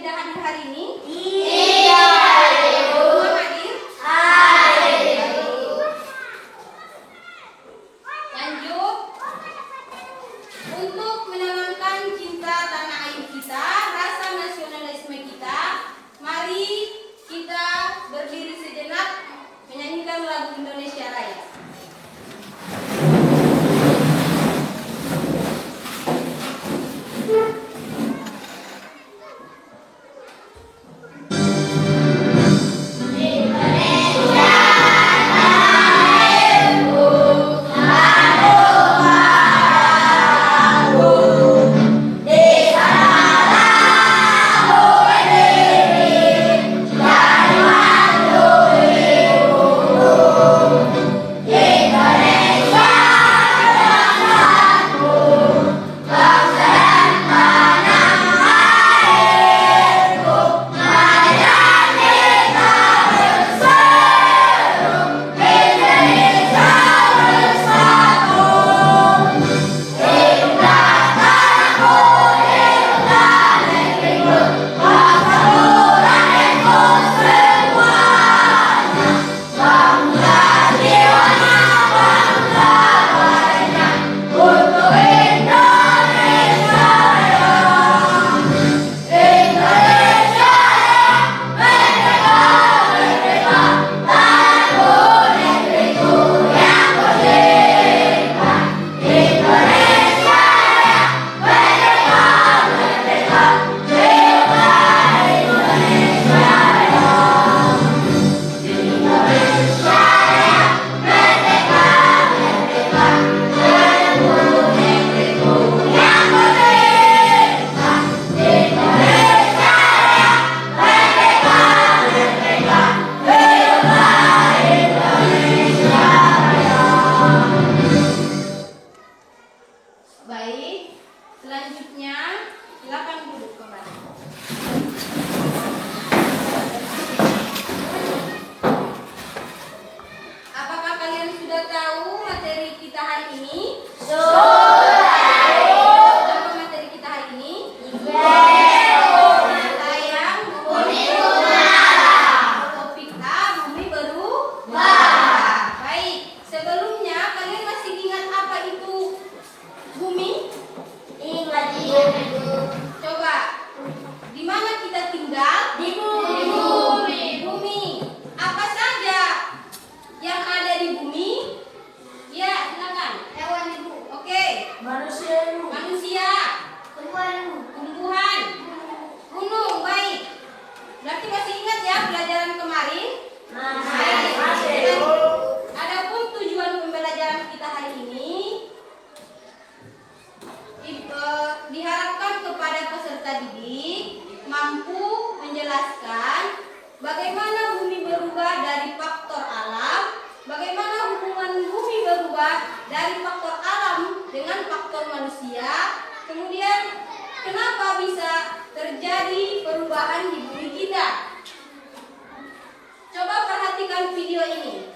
tidak hadir hari ini? Iya, Ibu. Semua hadir? Hadir, Ibu. Lanjut. Untuk menanamkan cinta tanah air kita, rasa nasionalisme kita, mari kita berdiri sejenak menyanyikan lagu Indonesia Raya. Baik, selanjutnya silakan duduk kembali. Apakah kalian sudah tahu materi kita hari ini? Apa materi kita hari ini? Sayang, bumi topik A, bumi berubah. Baik, sebelumnya kalian masih ingat apa itu bumi? Ingat, Ibu. Coba, di mana kita tinggal? Di bumi. Bumi. Apa saja yang ada di bumi? Ya, silakan. Hewan, Ibu. Oke. Manusia, Ibu. Manusia, Tumbuhan, Ibu. tumbuhan, gunung. Baik. Berarti masih ingat ya pelajaran kemarin? Masih. Adapun tujuan pembelajaran kita hari ini diharapkan kepada peserta didik mampu menjelaskan bagaimana bumi berubah dari faktor alam, bagaimana hubungan bumi berubah dari faktor alam dengan faktor manusia, kemudian kenapa bisa terjadi perubahan di bumi kita. Coba perhatikan video ini.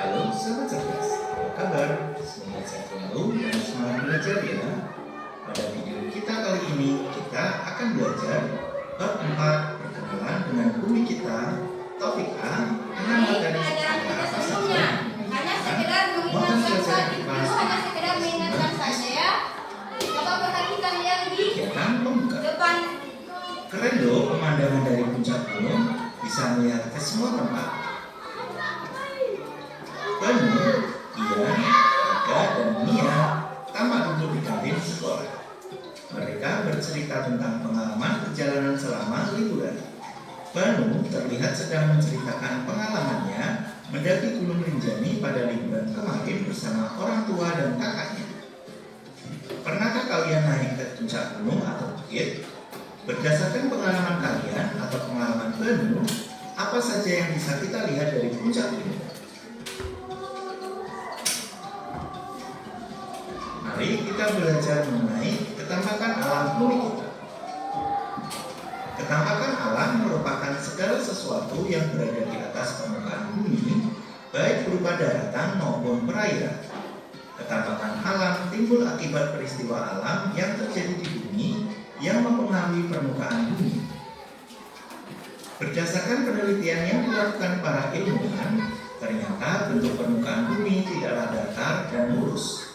Halo sahabat cerdas, apa kabar? Semoga sehat selalu dan semangat belajar ya. Pada video kita kali ini kita akan belajar bab 4 perkenalan dengan bumi kita. Topik A, kenapa Baik, dan pelajaran kita apa sebelumnya hanya sekedar mengingatkan saja, itu hanya sekedar mengingatkan saja ya. Coba perhatikan yang di kegiatan pembuka. depan. Keren loh pemandangan dari puncak gunung, bisa melihat ke semua tempat. Banu, Ian, Aga, dan Mia tamat duduk di kantin sekolah. Mereka bercerita tentang pengalaman perjalanan selama liburan. Banu terlihat sedang menceritakan pengalamannya mendaki Gunung Rinjani pada liburan kemarin bersama orang tua dan kakaknya. Pernahkah kalian naik ke puncak gunung atau bukit? Berdasarkan pengalaman kalian atau pengalaman Banu, apa saja yang bisa kita lihat dari puncak gunung? Mari Mari kita belajar mengenai ketampakan alam bumi kita. Ketampakan alam merupakan segala sesuatu yang berada di atas permukaan bumi, baik berupa daratan maupun perairan. Ketampakan alam timbul akibat peristiwa alam yang terjadi di bumi yang mempengaruhi permukaan bumi. Berdasarkan penelitian yang dilakukan para ilmuwan, ternyata bentuk permukaan bumi tidaklah datar dan lurus,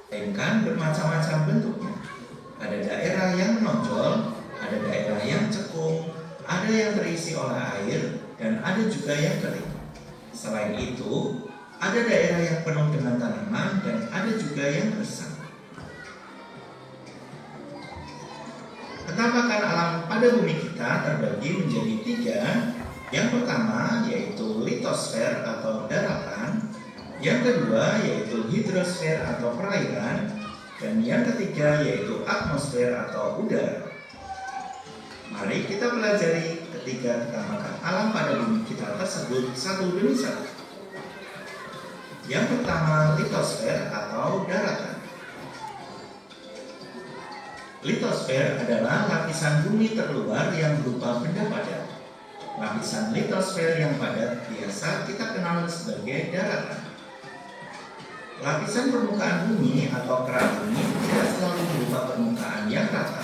melainkan bermacam-macam bentuknya. Ada daerah yang menonjol, ada daerah yang cekung, ada yang terisi oleh air, dan ada juga yang kering. Selain itu, ada daerah yang penuh dengan tanaman dan ada juga yang gersang. Ketampakan alam pada bumi kita terbagi menjadi 3. Yang pertama yaitu litosfer atau daratan, yang kedua yaitu hidrosfer atau perairan, dan yang ketiga yaitu atmosfer atau udara. Mari kita pelajari ketiga ketampakan alam pada bumi kita tersebut satu demi satu. Yang pertama, litosfer atau daratan. Litosfer adalah lapisan bumi terluar yang berupa benda padat. Lapisan litosfer yang padat biasa kita kenal sebagai daratan. Lapisan permukaan bumi atau kerak bumi tidak selalu berupa permukaan yang rata,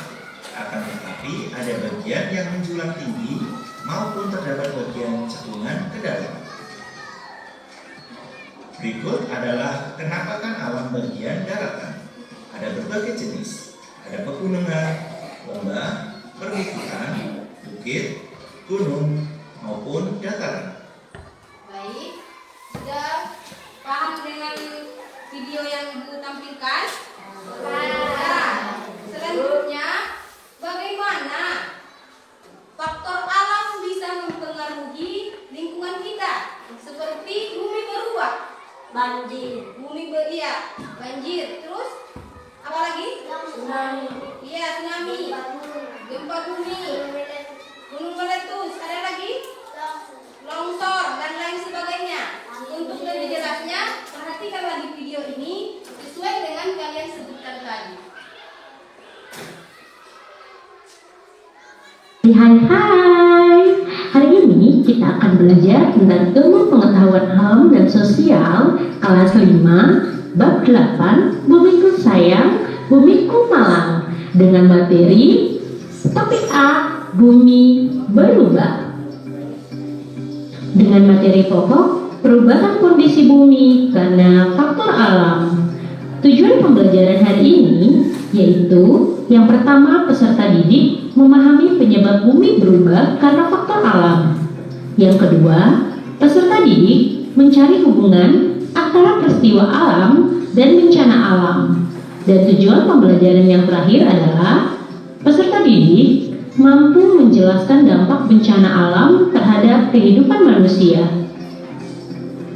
akan tetapi ada bagian yang menjulang tinggi maupun terdapat bagian cekungan ke dalam. Berikut adalah kenampakan alam bagian daratan. Ada berbagai jenis. Ada pegunungan, lembah, perbukitan, bukit, gunung, maupun dataran. Baik, sudah paham dengan video yang Ibu tampilkan? Nah, selanjutnya bagaimana faktor alam bisa mempengaruhi lingkungan kita? Seperti bumi berubah, Banjir. banjir, terus apa lagi? Tsunami. Iya, tsunami, gempa bumi, gunung meletus, ada lagi? Longsor dan lain sebagainya. Untuk lebih jelasnya, perhatikan lagi video ini sesuai dengan kalian sebutkan tadi. Hai, hari ini kita akan belajar tentang ilmu pengetahuan alam dan sosial kelas 5 bab 8 Bumiku Sayang, Bumiku Malang dengan materi topik A, Bumi Berubah. Dengan materi pokok perubahan kondisi bumi karena faktor alam. Tujuan pembelajaran hari ini yaitu yang pertama, peserta didik memahami penyebab bumi berubah karena faktor alam. Yang kedua, peserta didik mencari hubungan antara peristiwa alam dan bencana alam. Dan tujuan pembelajaran yang terakhir adalah peserta didik mampu menjelaskan dampak bencana alam terhadap kehidupan manusia.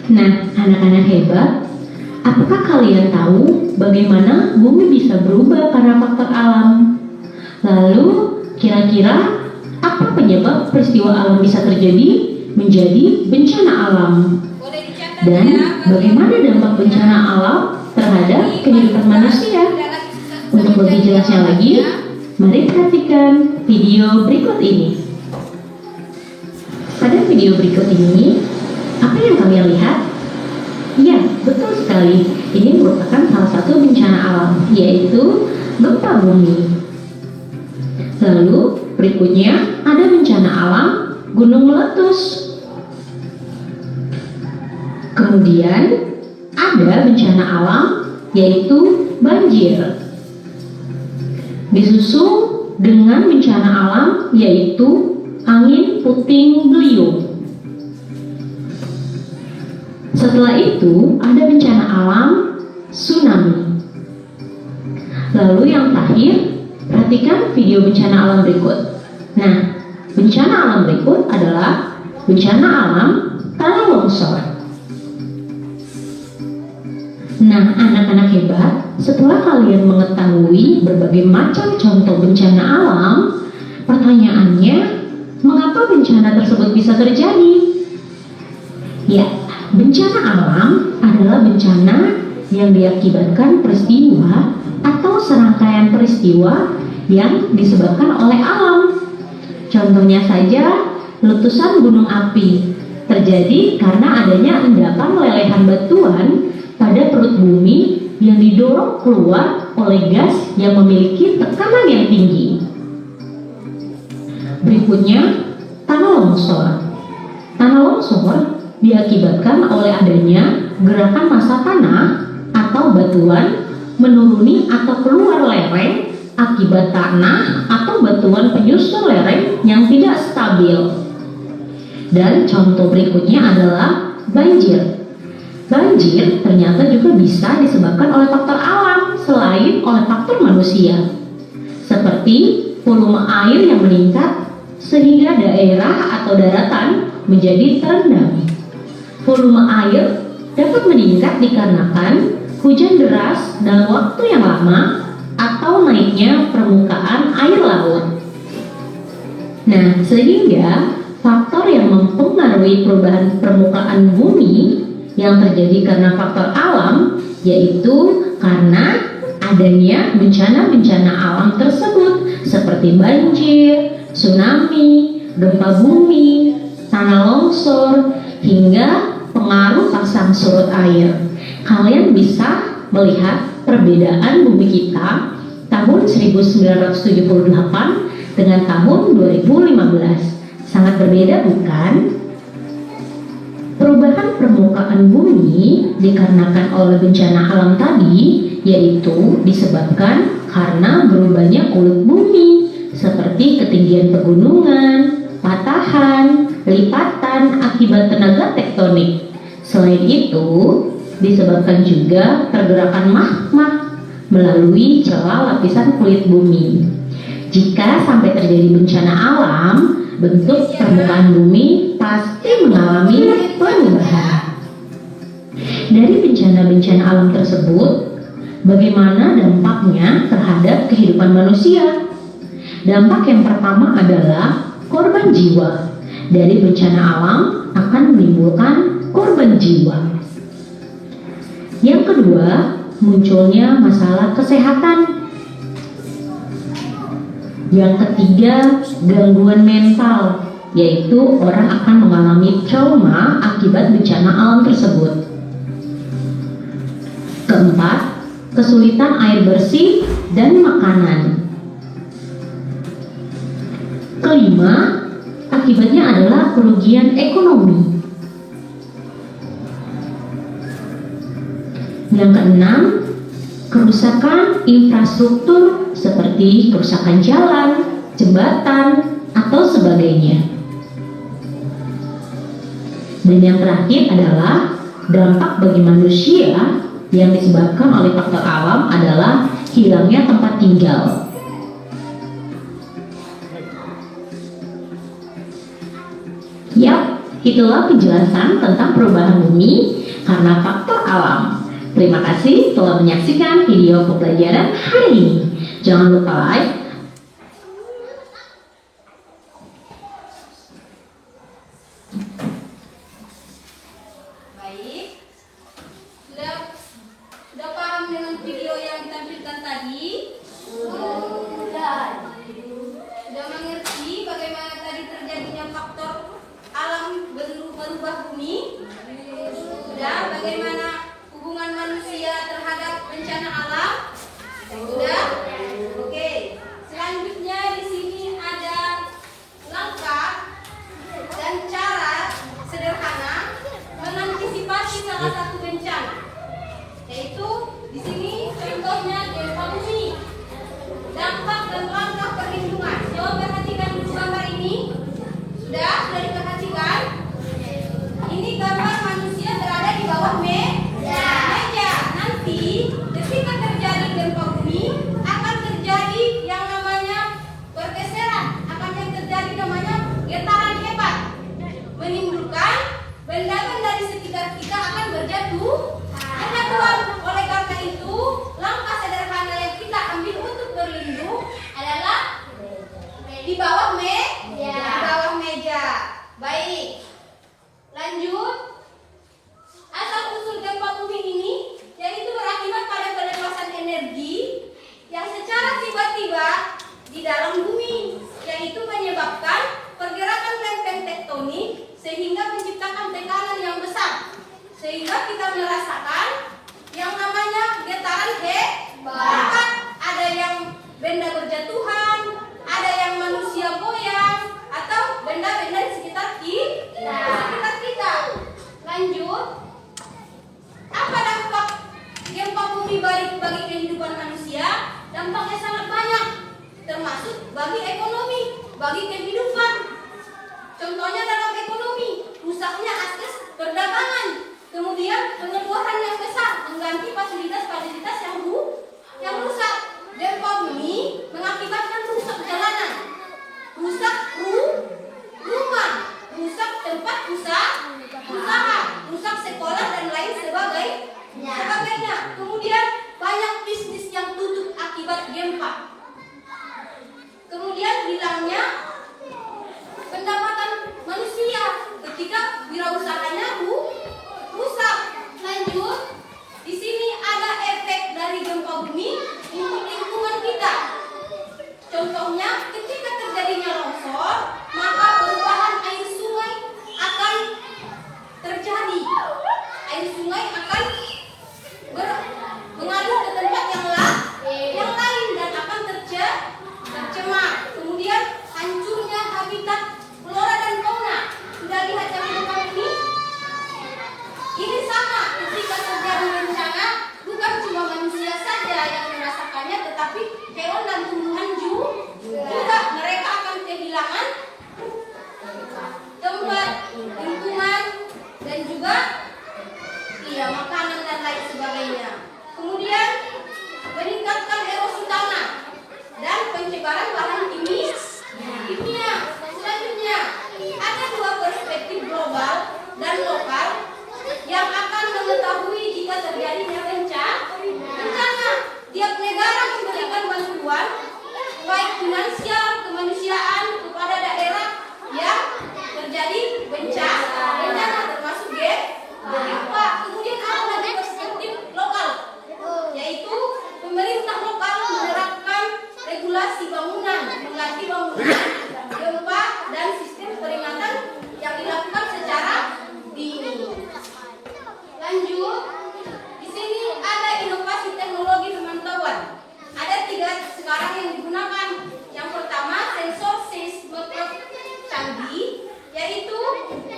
Nah, anak-anak hebat, apakah kalian tahu bagaimana bumi bisa berubah karena faktor alam? Lalu, kira-kira apa penyebab peristiwa alam bisa terjadi menjadi bencana alam? Boleh dicatat Dan ya, bagaimana dampak bencana alam terhadap kehidupan manusia? Untuk lebih jelasnya lagi, mari perhatikan video berikut ini. Pada video berikut ini, apa yang kalian lihat? Ya, betul sekali. Ini merupakan salah satu bencana alam, yaitu gempa bumi. Lalu, berikutnya ada bencana alam gunung meletus. Kemudian, ada bencana alam, yaitu banjir. Disusul dengan bencana alam, yaitu angin puting beliung. Setelah itu ada bencana alam tsunami. Lalu yang terakhir, perhatikan video bencana alam berikut. Nah, bencana alam berikut adalah bencana alam tanah longsor. Nah, anak-anak hebat, setelah kalian mengetahui berbagai macam contoh bencana alam, pertanyaannya, mengapa bencana tersebut bisa terjadi? Ya, bencana alam adalah bencana yang diakibatkan peristiwa peristiwa yang disebabkan oleh alam. Contohnya saja, letusan gunung api terjadi karena adanya endapan lelehan batuan pada perut bumi yang didorong keluar oleh gas yang memiliki tekanan yang tinggi. Berikutnya, tanah longsor. Tanah longsor diakibatkan oleh adanya gerakan massa tanah atau batuan menuruni atau keluar lereng akibat tanah atau batuan penyusun lereng yang tidak stabil. Dan contoh berikutnya adalah banjir. Banjir ternyata juga bisa disebabkan oleh faktor alam selain oleh faktor manusia, seperti volume air yang meningkat sehingga daerah atau daratan menjadi terendam. Volume air dapat meningkat dikarenakan hujan deras dalam waktu yang lama atau naiknya permukaan air laut. Nah, sehingga faktor yang mempengaruhi perubahan permukaan bumi yang terjadi karena faktor alam, yaitu karena adanya bencana-bencana alam tersebut seperti banjir, tsunami, gempa bumi, tanah longsor, hingga pengaruh pasang surut air. Kalian bisa melihat perbedaan bumi kita tahun 1978 dengan tahun 2015. Sangat berbeda, bukan? Perubahan permukaan bumi dikarenakan oleh bencana alam tadi, yaitu disebabkan karena berubahnya kulit bumi seperti ketinggian pegunungan, patahan, lipatan akibat tenaga tektonik. Selain itu, disebabkan juga pergerakan magma melalui celah lapisan kulit bumi. Jika sampai terjadi bencana alam, bentuk permukaan bumi pasti mengalami perubahan. Dari bencana-bencana alam tersebut, bagaimana dampaknya terhadap kehidupan manusia? Dampak yang pertama adalah korban jiwa. Dari bencana alam akan menimbulkan korban jiwa. Yang kedua, munculnya masalah kesehatan. Yang ketiga, gangguan mental, yaitu orang akan mengalami trauma akibat bencana alam tersebut. Keempat, kesulitan air bersih dan makanan. Kelima, akibatnya adalah kerugian ekonomi. Yang keenam, kerusakan infrastruktur seperti kerusakan jalan, jembatan, atau sebagainya. Dan yang terakhir adalah dampak bagi manusia yang disebabkan oleh faktor alam adalah hilangnya tempat tinggal. Yap, itulah penjelasan tentang perubahan bumi karena faktor alam. Terima kasih telah menyaksikan video pembelajaran hari ini. Jangan lupa like, Baik, sudah paham dengan video yang ditampilkan tadi? Sudah mengerti bagaimana tadi terjadinya faktor alam berubah bumi? Sudah, bagaimana hubungan manusia terhadap bencana alam? Sudah? Oke. Selanjutnya di sini ada langkah dan cara sederhana mengantisipasi salah satu bencana. Yaitu di sini contohnya gempa bumi. Dampak dan langkah perlindungan. Coba perhatikan dulu gambar ini. Sudah diperhatikan? Ini gambar manusia berada di bawah meja. Nanti ketika terjadi gempa bumi akan terjadi yang namanya pergeseran, akan terjadi namanya getaran hebat, menimbulkan benda-benda di sekitar kita akan berjatuhan. Oleh karena itu, langkah sederhana yang kita ambil untuk berlindung adalah di bawah meja. Baik. Lanjut. Asal-usul gempa bumi ini yaitu berakibat pada pelepasan energi yang secara tiba-tiba di dalam bumi, yaitu menyebabkan pergerakan lempeng tektonik sehingga menciptakan tekanan yang besar, sehingga kita merasakan yang namanya getaran hebat. Ada yang benda berjatuhan, ada yang manusia goyang, atau benda-benda di sekitar kita. Lanjut, apa dampak gempa bumi bagi kehidupan manusia? Dampaknya sangat banyak, termasuk bagi ekonomi, bagi kehidupan. Contohnya dalam ekonomi, rusaknya akses perdagangan, kemudian pengeluaran yang besar mengganti fasilitas-fasilitas yang rusak. Gempa bumi mengakibatkan rusak jalanan, rusak rumah, rusak tempat usaha, rusak sekolah dan lain sebagainya. Kemudian banyak bisnis yang tutup akibat gempa. Kemudian hilangnya pendapatan manusia ketika wirausahanya rusak. Lanjut, di sini ada efek dari gempa bumi untuk lingkungan kita. Contohnya, ketika terjadinya longsor, maka perubahan air sungai akan terjadi. Air sungai akan mengalir ke tempat yang lain dan akan tercemar. Kemudian hancurnya habitat flora dan fauna. Sudah lihat yang di depan ini? Ini sama ketika terjadi bencana, bukan cuma manusia saja yang merasakannya, tetapi hewan dan tumbuhan juga mereka akan kehilangan tempat, lingkungan, dan juga makanan dan lain sebagainya. Kemudian meningkatkan erosi tanah dan pencegaran bahan kimia. Selanjutnya, ada dua perspektif global dan lokal yang akan mengetahui jika terjadinya bencana. Tiap negara memberikan bantuan baik finansial, kemanusiaan kepada daerah yang terjadi bencana termasuk gempa. Kemudian ada lagi perspektif lokal, yaitu pemerintah lokal menerapkan regulasi bangunan, mengganti bangunan gempa dan sistem peringatan yang dilakukan secara dini. Lanjut, di sini ada inovasi teknologi pemantauan. Ada 3 sekarang yang digunakan. Yang pertama, sensor seismograf canggih, yaitu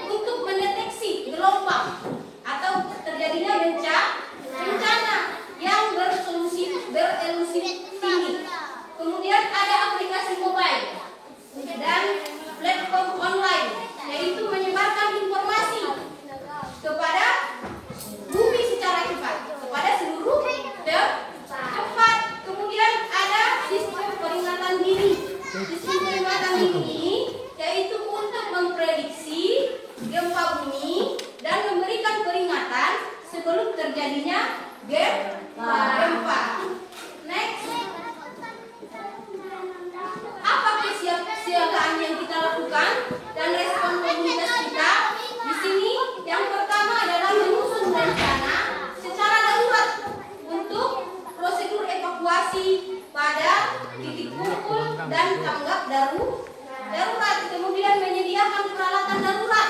untuk mendeteksi gelombang atau terjadinya bencana yang berelusi tinggi. Kemudian ada aplikasi mobile dan platform online, yaitu menyebarkan informasi kepada bumi secara cepat, kepada seluruh tempat. Kemudian ada sistem peringatan dini. Sistem peringatan dini yaitu untuk memprediksi gempa bumi dan memberikan peringatan sebelum terjadinya gempa. Next, apa kesiapsiagaan yang kita lakukan dan respon komunitas kita? Di sini yang pertama adalah menyusun rencana secara darurat untuk prosedur evakuasi pada titik kumpul dan tanggap darurat. Kemudian menyediakan peralatan darurat.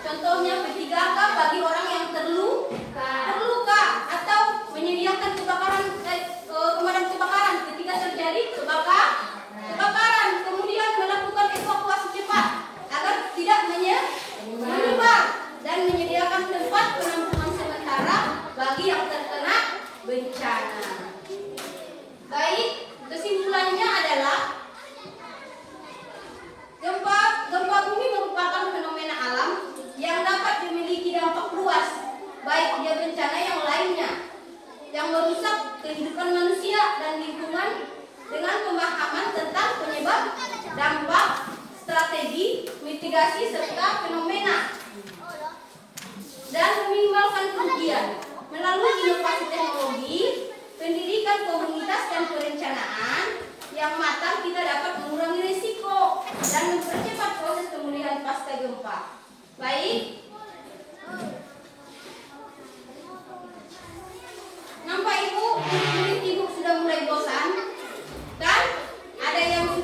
Contohnya P3K bagi orang yang terluka atau menyediakan pemadam kebakaran ketika terjadi kebakaran. Kemudian melakukan evakuasi cepat agar tidak menyebar dan menyediakan tempat penampungan sementara bagi yang terkena bencana. Baik, kesimpulannya adalah gempa bumi merupakan fenomena alam yang dapat memiliki dampak luas, baik dia bencana yang lainnya yang merusak kehidupan manusia dan lingkungan dengan pemahaman tentang penyebab, dampak, strategi, mitigasi serta fenomena dan meminimalkan kerugian melalui inovasi teknologi, pendidikan komunitas dan perencanaan yang matang. Kita dapat mengurangi risiko dan mempercepat proses pemulihan pasca gempa. Baik, nampak ibu sudah mulai bosan, kan? Ada yang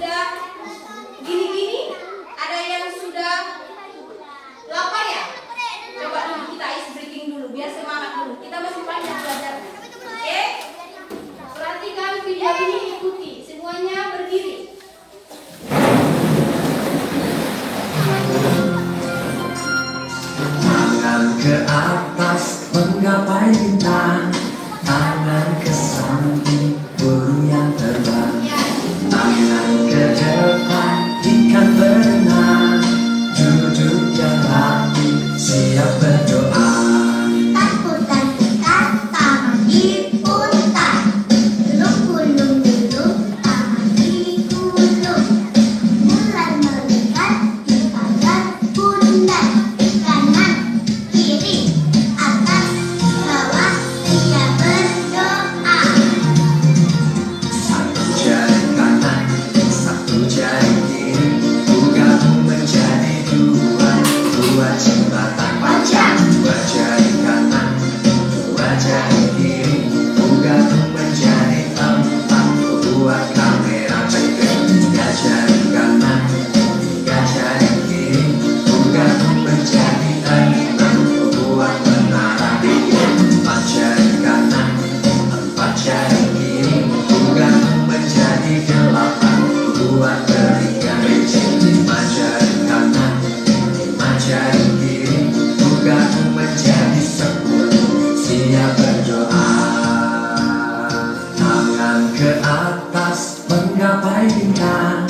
ke atas menggapai bintang,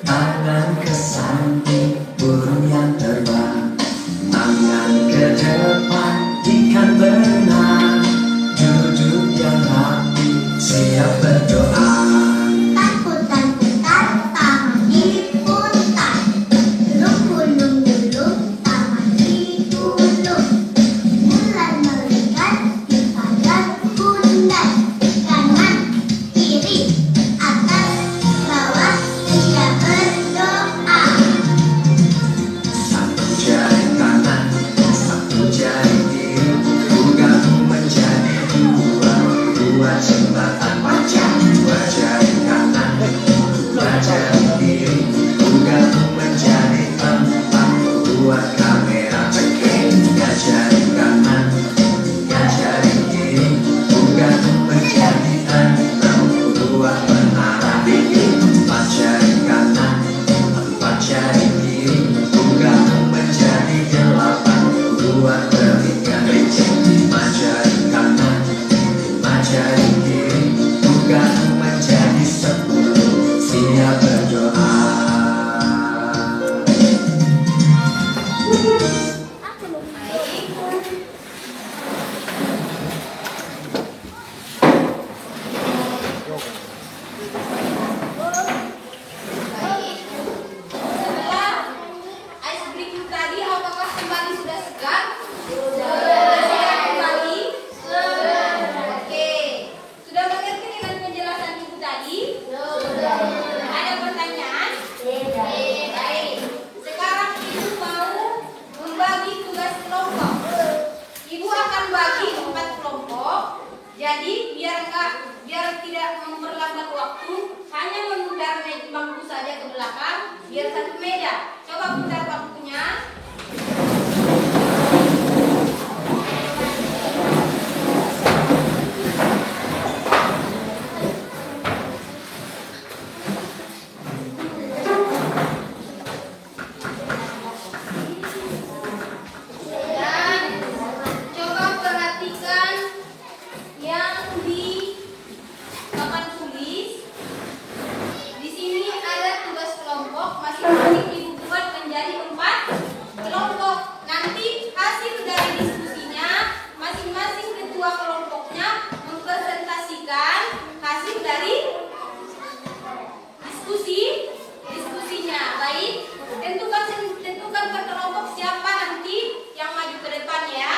tangan ke samping burung yang terbang, tangan ke depan ikan berenang, duduk yang rapi siap berdoa. Putar-putar tangan diputar, gulung-gulung tangan digulung, bulan melihat di pagar bundar, kanan kiri atas bawah ia berdoa. Satu jari kanan, satu jari kiri, ku gabung menjadi dua, dua jembatan panjang. Dua jari kanan, dua jari kiri, ku gabung menjadi empat, buat kamera ceking. Tiga jari kanan, tiga jari kiri, ku gabung menjadi enam, buat menara bikin. Empat jari kanan, empat jari kiri, ku gabung menjadi delapan, buat berikan licin. Lima jari kanan, lima jari kiri, ku gabung menjadi 10, siap berdoa. Baik. Setelah ice breaking tadi, apakah kembali sudah segar? Sudah segar kembali? Oke. Sudah mengerti dengan penjelasan ibu tadi? Ada pertanyaan? Baik. Sekarang ibu mau membagi tugas kelompok. Ibu akan bagi 4 kelompok. Jadi biar tidak memperlambat waktu, hanya memutar bangku saja ke belakang, biar satu meja. Coba putar bangkunya. Dan coba perhatikan yang di papan tulis. Di sini ada tugas kelompok, masing-masing ibu buat menjadi 4 kelompok. Nanti hasil dari diskusinya, masing-masing ketua kelompoknya mempresentasikan hasil dari diskusinya. Baik, tentukan per kelompok siapa nanti yang maju ke depan ya.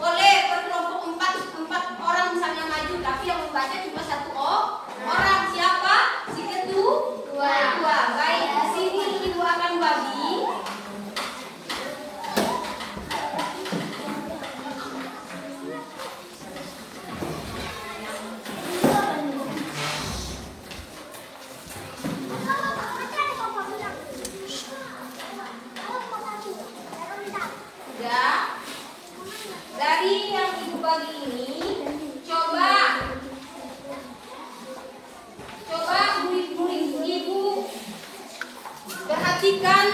Boleh per kelompok 4 orang misalnya maju, tapi yang membaca cuma 1 orang. Siapa? Si ketua. Baik, di sini ibu akan bagi. Sudah. Dari yang ibu bagi ini, coba murid-murid ibu perhatikan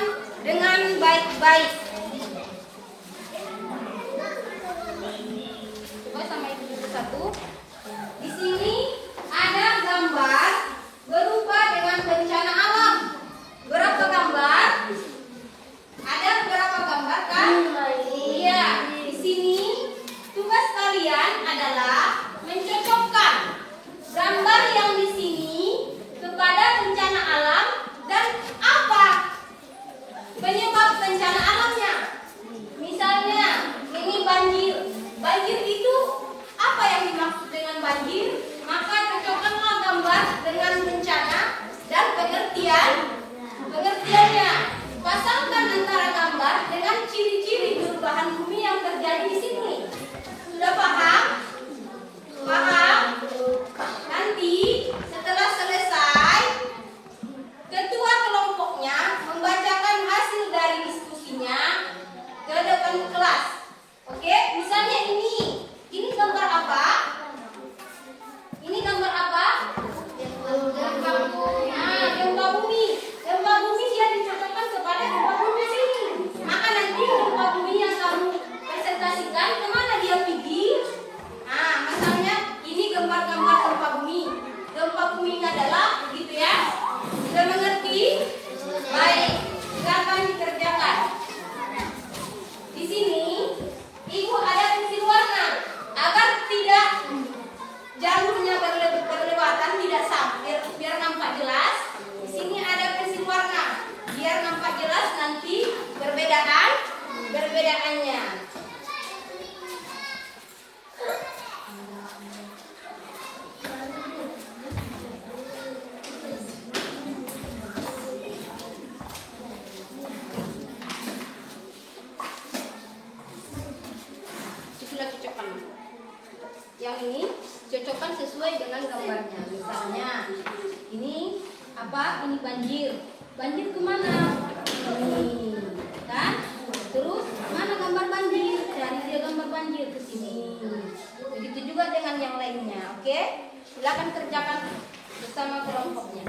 dengan baik-baik. Coba sama ibu satu. Di sini ada gambar berupa dengan bencana alam. Berapa gambar? Ada berapa gambar kan? Iya. Di sini tugas kalian adalah mencocokkan gambar yang di sini kepada bencana alam dan apa penyebab bencana alamnya. Misalnya ini banjir. Banjir itu apa yang dimaksud dengan banjir? Maka cocokkanlah gambar dengan bencana dan pengertiannya. Pasangkan antara gambar dengan ciri-ciri perubahan bumi yang terjadi di sini. Sudah paham? Paham? Nanti setelah selesai, ketua kelompoknya membacakan hasil dari diskusinya ke depan kelas. Oke, misalnya ini gambar apa? Ini gambar apa? Gempa bumi. adalah begitu ya. Sudah mengerti? Baik, silakan dikerjakan. Di sini ibu ada pensil warna agar tidak jalurnya berlewatan, tidak sampai biar nampak jelas. Di sini ada pensil warna biar nampak jelas nanti perbedaannya. Itulah cocokan. Yang ini cocokkan sesuai dengan gambarnya. Misalnya ini apa? Ini banjir. Banjir kemana? Ini kan? Terus mana gambar banjir? Cari dia gambar banjir ke sini. Begitu juga dengan yang lainnya. Oke? Silakan kerjakan bersama kelompoknya.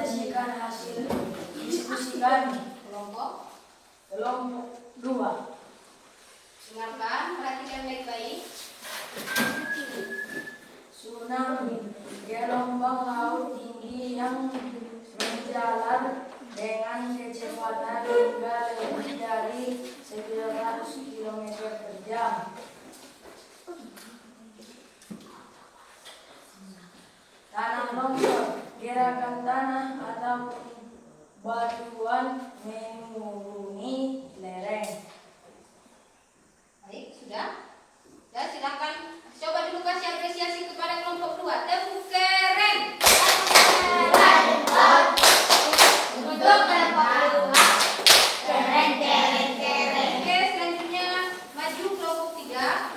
presentasikan hasil diskusi kami. Kelompok, Kelompok 2. dengarkan, perhatikan baik-baik. Tsunami, gelombang laut tinggi yang menjalar dengan kecepatan hingga lebih dari 900 km per jam. Tanah longsor, gerakan tanah atau batuan mengunjungi lereng. Baik, sudah? Ya, silakan. Coba dulu kasih apresiasi kepada kelompok 2. Tepuk keren. Untuk kelompok 2. Keren, keren, keren. Oke, selanjutnya maju kelompok 3.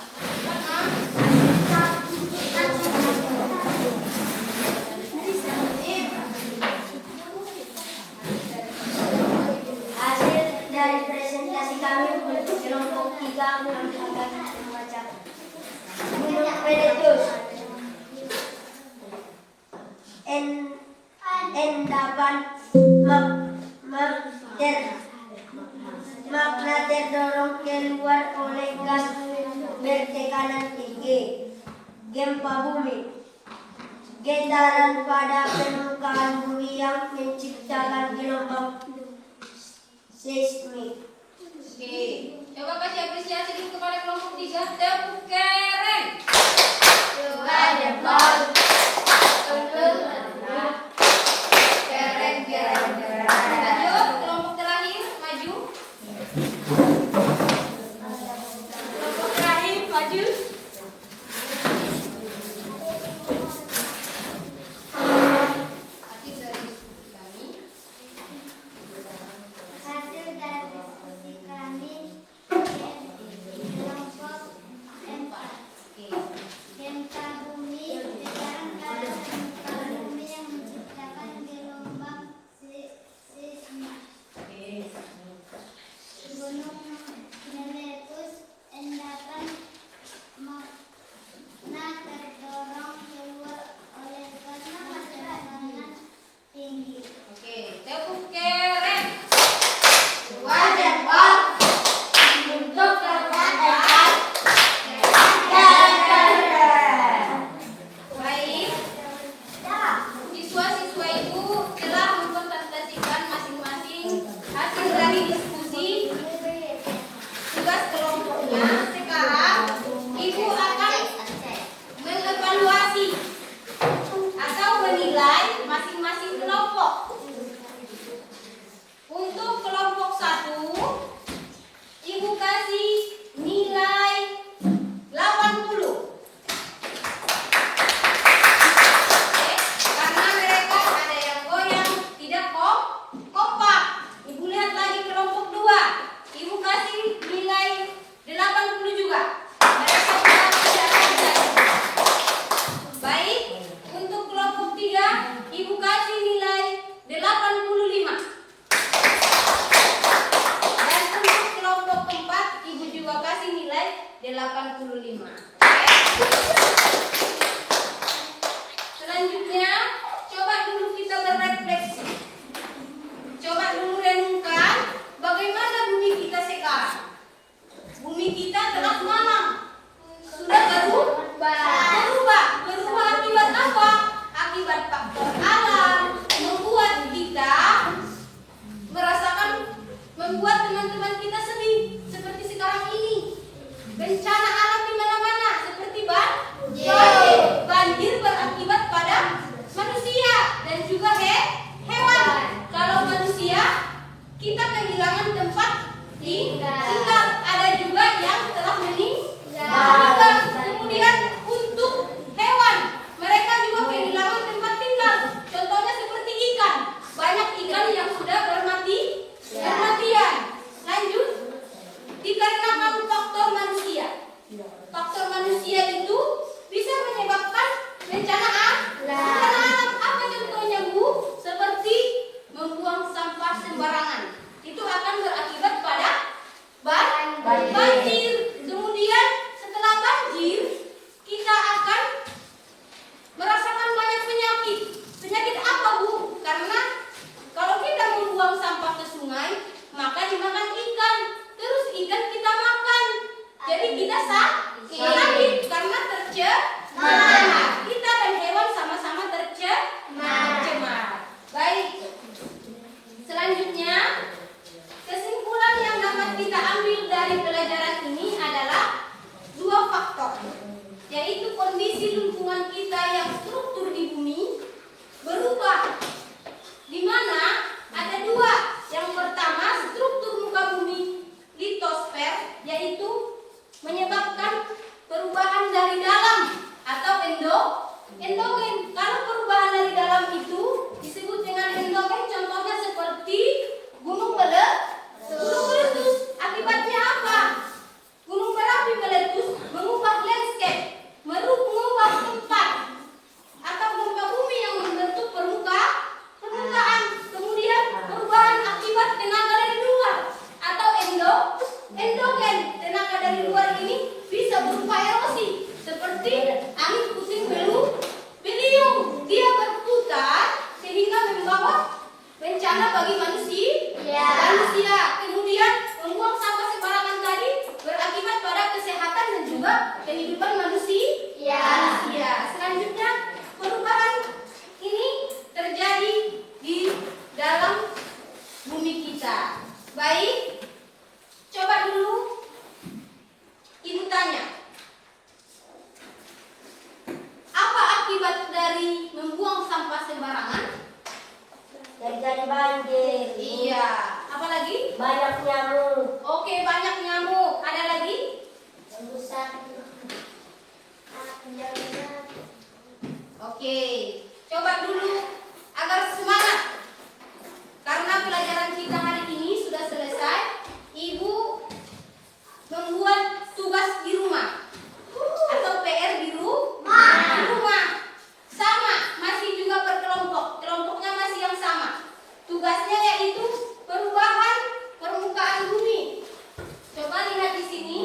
Hasil dari presentasi kami untuk kelompok 3 menampilkan semacam Gunung Meletus, endapan makna terdorong keluar oleh gas bertekanan tinggi, gempa bumi, getaran pada permukaan bumi yang menciptakan gelombang seismik. Oke, coba kasih apresiasi dulu kepada kelompok 3. Tepuk keren. Keren, keren, keren. Lanjut, kelompok terakhir, maju. Kelompok terakhir, maju. Akhir dari diskusi kami. Hasil dari diskusi kami kelompok 4. Oke. Gempa bumi besar bencana bagi manusia. Kemudian membuang sampah sembarangan tadi berakibat pada kesehatan dan juga kehidupan manusia. Selanjutnya, perubahan ini terjadi di dalam bumi kita. Baik, coba dulu Ibu tanya, apa akibat dari membuang sampah sembarangan? Jadi banjir. Iya. Apa lagi? Banyak nyamuk. Oke, banyak nyamuk. Ada lagi? Rusak. Oke. Coba dulu agar semangat. Karena pelajaran kita hari ini sudah selesai. Ibu membuat tugas di rumah atau PR di rumah. Sama, masih juga berkelompok. Kelompoknya masih yang sama. Tugasnya yaitu perubahan permukaan bumi. Coba lihat di sini.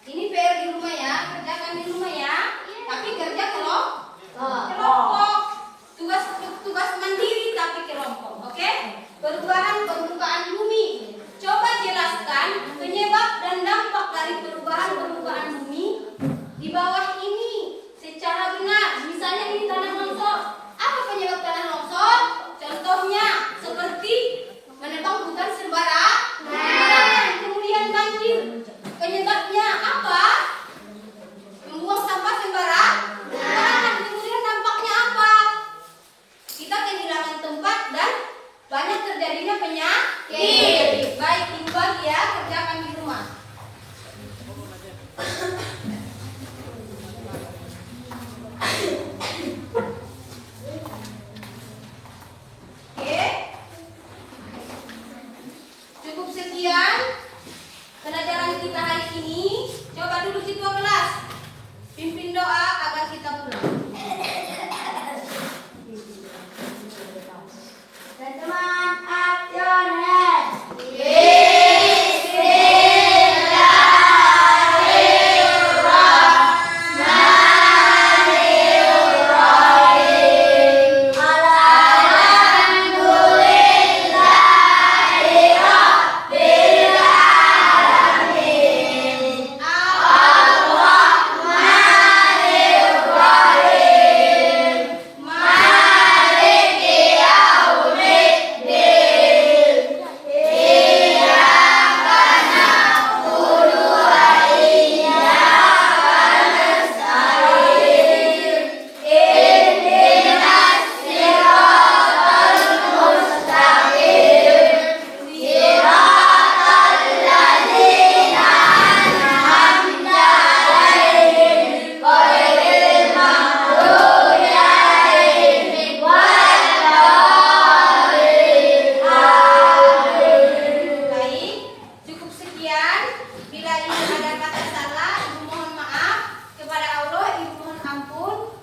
Ini PR di rumah ya, kerjakan di rumah ya. Tapi kerja kelompok. Tugas mandiri tapi kelompok, oke? Perubahan permukaan bumi. Coba jelaskan penyebab dan dampak dari perubahan permukaan bumi di bawah ini secara benar. Misalnya ini tanah longsor. Apa penyebab tanah longsor? Contohnya seperti menebang hutan sembarangan. Kemudian banjir. Penyebabnya apa? Membuang sampah sembarangan. Kemudian dampaknya apa? Kita kehilangan tempat dan banyak terjadinya penyakit. Baik, Ibu bagi ya, kerjakan di rumah. Oke. Cukup sekian pelajaran kita hari ini. Coba dulu siswa kelas pimpin doa agar kita pulang. Teman-teman, up your hands.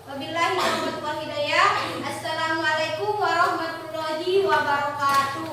Wabillahi taufiq wal hidayah. Assalamualaikum warahmatullahi wabarakatuh.